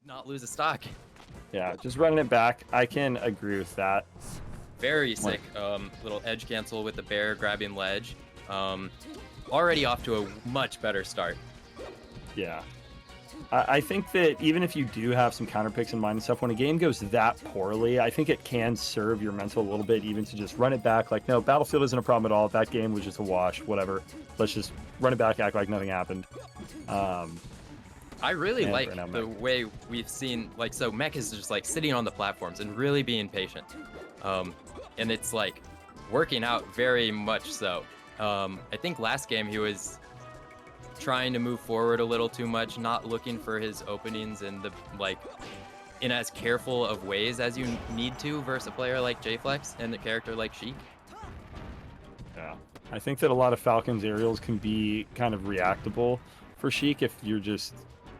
not lose a stock. Yeah, just running it back. I can agree with that. Very sick. Little edge cancel with the bear grabbing ledge. Already off to a much better start. Yeah. I think that even if you do have some counter picks in mind and stuff, when a game goes that poorly, I think it can serve your mental a little bit, even to just run it back. Like, no, Battlefield isn't a problem at all. That game was just a wash, whatever. Let's just run it back, act like nothing happened. I really like the way we've seen, like, so Mekk is just like sitting on the platforms and really being patient. And it's like working out very much so. I think last game he was trying to move forward a little too much, not looking for his openings in the in as careful of ways as you need to versus a player like JFlex and a character like Sheik. Yeah, I think that a lot of Falcon's aerials can be kind of reactable for Sheik if you're just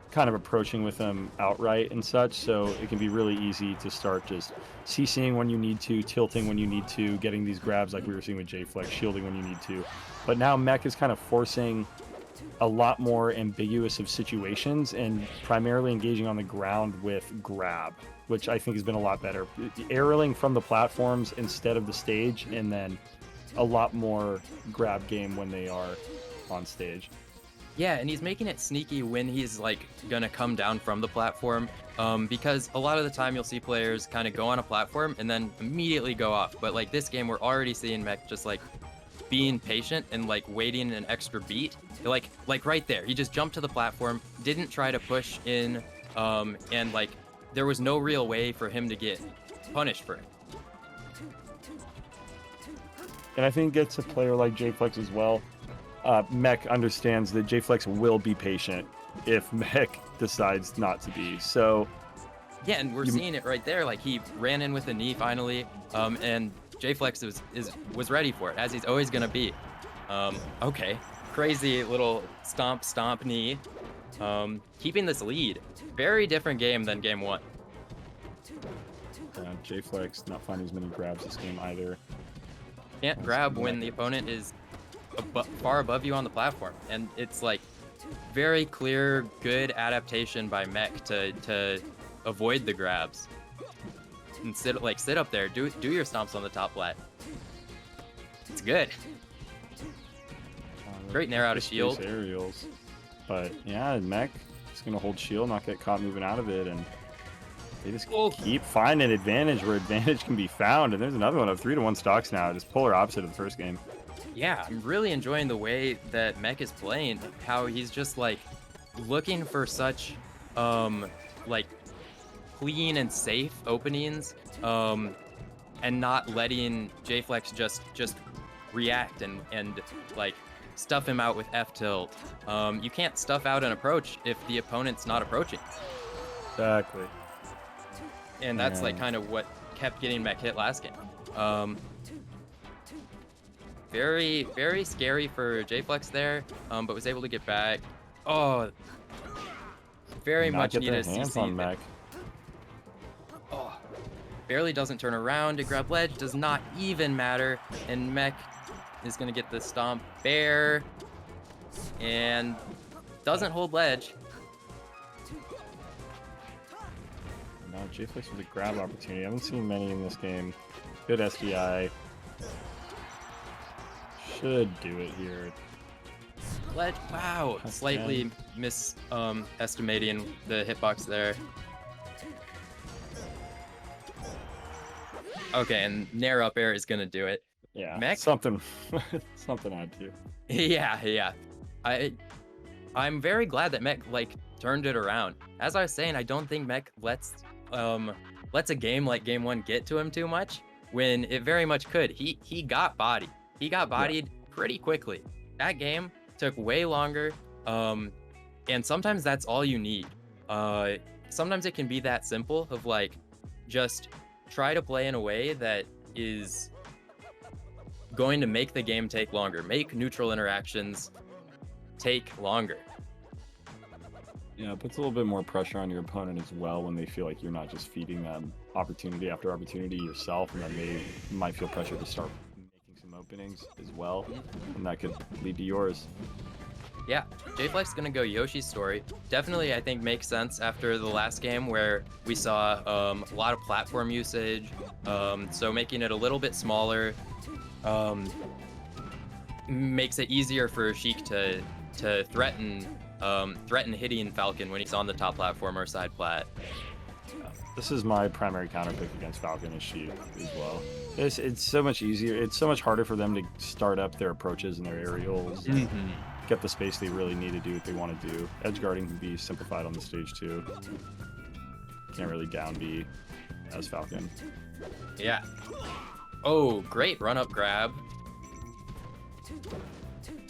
kind of approaching with him outright and such, so it can be really easy to start just CCing when you need to, tilting when you need to, getting these grabs like we were seeing with JFlex, shielding when you need to. But now Mekk is kind of forcing a lot more ambiguous of situations and primarily engaging on the ground with grab, which I think has been a lot better. Aerialing from the platforms instead of the stage, and then a lot more grab game when they are on stage. Yeah, and he's making it sneaky when he's like gonna come down from the platform, because a lot of the time you'll see players kind of go on a platform and then immediately go off. But like this game, we're already seeing Mekk just like being patient and like waiting an extra beat. Like right there, he just jumped to the platform, didn't try to push in, and like there was no real way for him to get punished for it. And I think it's a player like JFlex as well. Mekk understands that JFlex will be patient if Mekk decides not to be. So yeah, and we're seeing it right there. Like he ran in with a knee finally, and JFlex was ready for it, as he's always gonna be. Okay, crazy little stomp knee, keeping this lead. Very different game than game one. JFlex not finding as many grabs this game either. Can't grab when the opponent is far above you on the platform, and it's like very clear, good adaptation by Mekk to avoid the grabs and sit up there, do your stomps on the top flat. It's good. Great nair out of shield. Aerials, but yeah, Mekk is gonna hold shield, not get caught moving out of it, and they just keep finding advantage where advantage can be found. And there's another one of 3-1 stocks now, just polar opposite of the first game. Yeah, I'm really enjoying the way that Mekk is playing, how he's just like looking for such like clean and safe openings, and not letting JFlex just react and like stuff him out with F tilt. You can't stuff out an approach if the opponent's not approaching. Exactly. And that's like kind of what kept getting Mekk hit last game. Very, very scary for JFlex there, but was able to get back. Oh, very much needed a CC. On Mekk. Oh, barely doesn't turn around to grab ledge, does not even matter, and Mekk is gonna get the stomp bear, and doesn't hold ledge. No, JFlex with a grab opportunity. I haven't seen many in this game. Good SDI. Should do it here. Ledge, wow, slightly estimating the hitbox there. Okay, and nair up air is gonna do it. Yeah, Mekk? something had to. Yeah. I'm very glad that Mekk like turned it around. As I was saying, I don't think Mekk lets a game like game one get to him too much, when it very much could. He got bodied. He got bodied pretty quickly. That game took way longer, and sometimes that's all you need. Sometimes it can be that simple of like, just try to play in a way that is going to make the game take longer, make neutral interactions take longer. Yeah, it puts a little bit more pressure on your opponent as well when they feel like you're not just feeding them opportunity after opportunity yourself, and then they might feel pressure to start making some openings as well, and that could lead to yours. Yeah, JFlex is gonna go Yoshi's story. Definitely, I think makes sense after the last game where we saw a lot of platform usage. So making it a little bit smaller makes it easier for Sheik to threaten hitting Falcon when he's on the top platform or side plat. This is my primary counter pick against Falcon and Sheik as well. It's so much easier. It's so much harder for them to start up their approaches and their aerials. Get the space they really need to do what they want to do. Edge guarding can be simplified on the stage too. Can't really down B as Falcon. Yeah. Oh, great run up grab.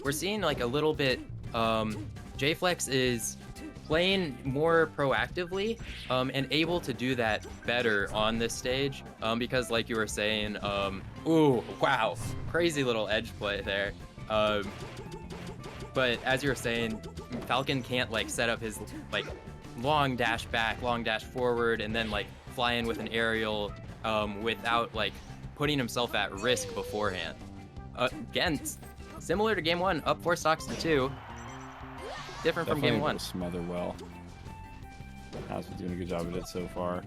We're seeing like a little bit. JFlex is playing more proactively and able to do that better on this stage because, like you were saying, ooh, wow, crazy little edge play there. But as you were saying, Falcon can't like set up his like long dash back, long dash forward, and then like fly in with an aerial without like putting himself at risk beforehand. Again, similar to game 1, up 4 stocks to 2. Different from game 1. Smother well. Has been doing a good job of it so far.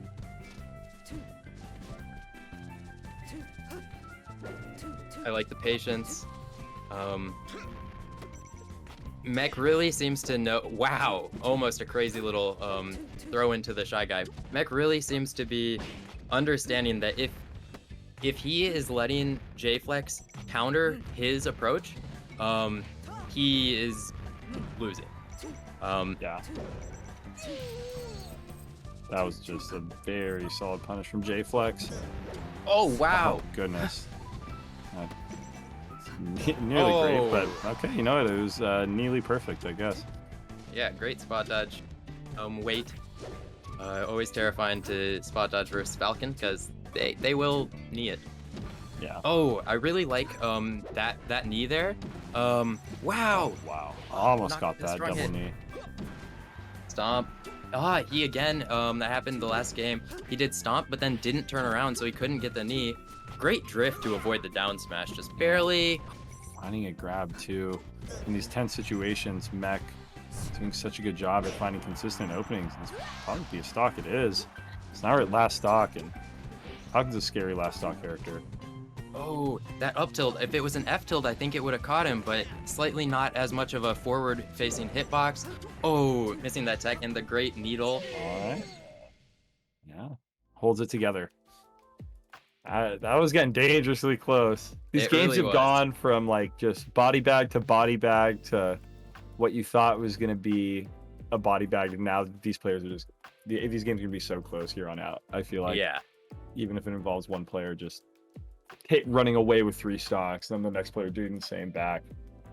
I like the patience. Mekk really seems to know. Wow, almost a crazy little throw into the Shy Guy. Mekk really seems to be understanding that if he is letting JFlex counter his approach, he is losing. Yeah. That was just a very solid punish from JFlex. Oh, wow. Oh, goodness. Nearly great, but okay, you know what? It was nearly perfect, I guess. Yeah, great spot dodge. Wait. Always terrifying to spot dodge versus Falcon because they will knee it. Yeah. Oh, I really like that knee there. Wow. Wow. Almost got that double hit. knee. Stomp. He again, that happened the last game. He did stomp, but then didn't turn around, so he couldn't get the knee. Great drift to avoid the down smash, just barely. Finding a grab too. In these tense situations, Mekk is doing such a good job at finding consistent openings. This will probably be a stock. It is. It's not at last stock, and Falcon's a scary last stock character. Oh, that up tilt. If it was an F tilt, I think it would have caught him, but slightly not as much of a forward-facing hitbox. Oh, missing that tech and the great needle. All right. Yeah. Holds it together. That was getting dangerously close. These games really have gone from like just body bag to what you thought was going to be a body bag, and now these players are just these games are going to be so close here on out. I feel like, yeah, even if it involves one player just running away with 3 stocks, then the next player doing the same back.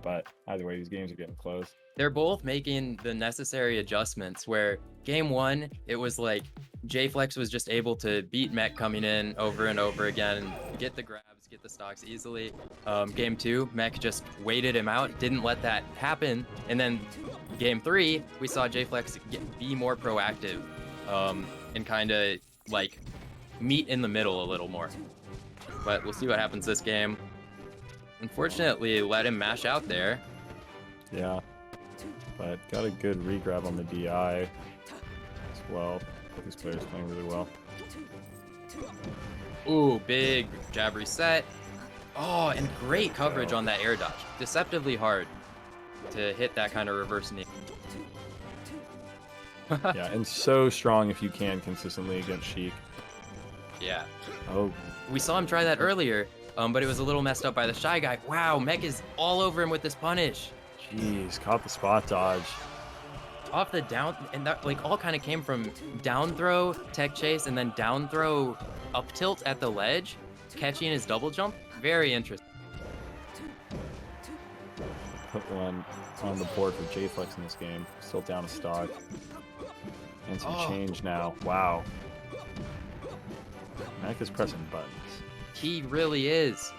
But either way, these games are getting close. They're both making the necessary adjustments where game 1, it was like JFlex was just able to beat Mekk coming in over and over again and get the grabs, get the stocks easily. Game 2, Mekk just waited him out, didn't let that happen. And then game 3, we saw JFlex be more proactive and kind of like meet in the middle a little more. But we'll see what happens this game. Unfortunately, let him mash out there. Yeah, but got a good regrab on the DI as well. This player's playing really well. Ooh, big jab reset. Oh, and great coverage on that air dodge. Deceptively hard to hit that kind of reverse knee. Yeah, and so strong if you can consistently against Sheik. Yeah. Oh. We saw him try that earlier, but it was a little messed up by the Shy Guy. Wow, Mekk is all over him with this punish. Jeez, caught the spot dodge. Off the down, and that like all kind of came from down throw, tech chase, and then down throw up tilt at the ledge, catching his double jump. Very interesting. Put one on the board for JFlex in this game. Still down a stock. And some change now. Wow. Mekk is pressing buttons. He really is.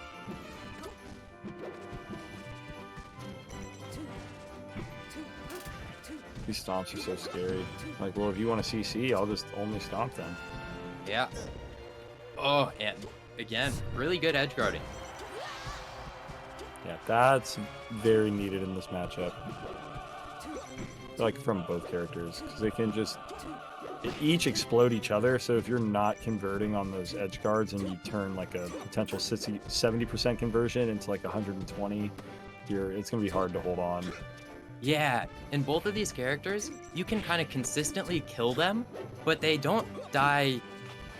These stomps are so scary. Like, well, if you want to CC, I'll just only stomp them. Yeah. Oh, and again, really good edge guarding. Yeah, that's very needed in this matchup. like from both characters, because they can just each explode each other. So if you're not converting on those edge guards and you turn like a potential 70% conversion into like 120, it's gonna be hard to hold on. Yeah, in both of these characters, you can kind of consistently kill them, but they don't die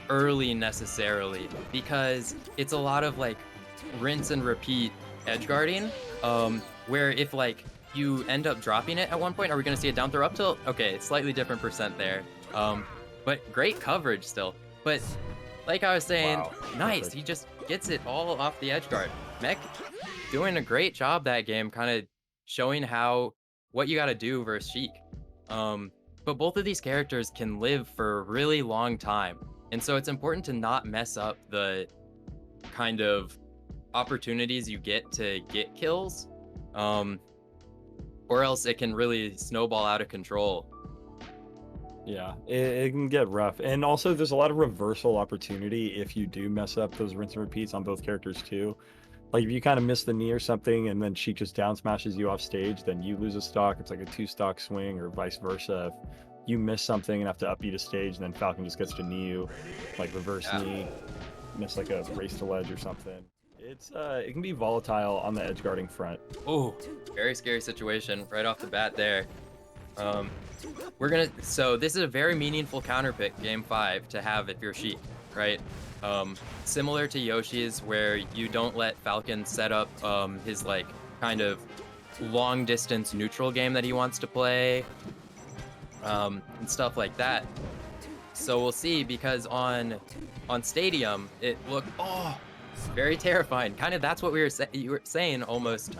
early necessarily because it's a lot of like rinse and repeat edge guarding. Where if like you end up dropping it at one point, are we gonna see a down throw up tilt? Okay, slightly different percent there. But great coverage still. But like I was saying, Wow, nice. perfect. He just gets it all off the edge guard. Mekk doing a great job that game, kind of showing what you got to do versus Sheik. But both of these characters can live for a really long time, and so it's important to not mess up the kind of opportunities you get to get kills, or else it can really snowball out of control. Yeah, it can get rough. And also, there's a lot of reversal opportunity if you do mess up those rinse and repeats on both characters too. Like if you kind of miss the knee or something and then she just down smashes you off stage, then you lose a stock. It's like a 2-stock swing, or vice versa. If you miss something and have to up beat a stage, and then Falcon just gets to knee you, like reverse knee, miss like a race to ledge or something. It can be volatile on the edge guarding front. Oh, very scary situation right off the bat there. So this is a very meaningful counter pick, game 5, to have if you're Sheik, right? Similar to Yoshi's, where you don't let Falcon set up his like kind of long distance neutral game that he wants to play, and stuff like that. So we'll see, because on Stadium it looked very terrifying. Kind of that's what you were saying, almost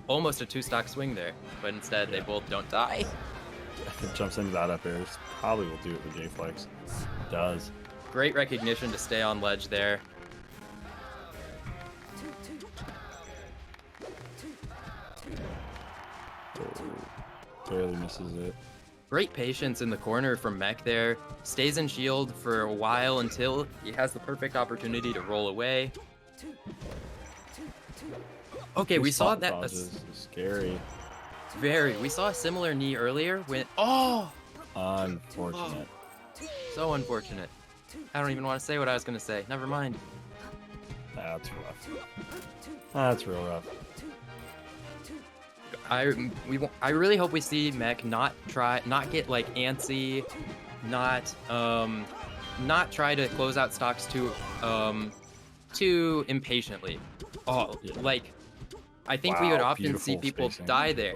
almost a 2-stock swing there, but instead they both don't die. If it jumps into that up air, probably will do it with JFlex. It does. Great recognition to stay on ledge there. Barely misses it. Great patience in the corner from Mekk there. Stays in shield for a while until he has the perfect opportunity to roll away. Okay, we saw that. Scary. We saw a similar knee earlier when. Unfortunate. So unfortunate. I don't even want to say what I was going to say. Never mind. That's rough. That's real rough. I really hope we see Mekk not get like antsy, not try to close out stocks too impatiently. Like I think we would often see people die there.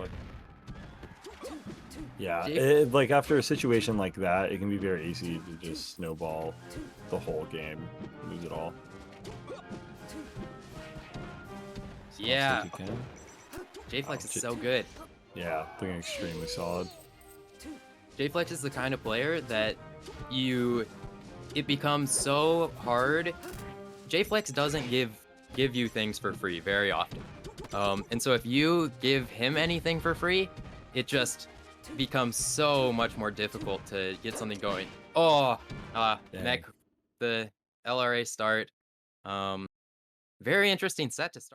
Yeah, like after a situation like that, it can be very easy to just snowball the whole game, lose it all. Yeah. JFlex is so good. Yeah, looking extremely solid. JFlex is the kind of player that it becomes so hard. JFlex doesn't give you things for free very often. And so if you give him anything for free, it just becomes so much more difficult to get something going. Mekk, the LRA start. Very interesting set to start.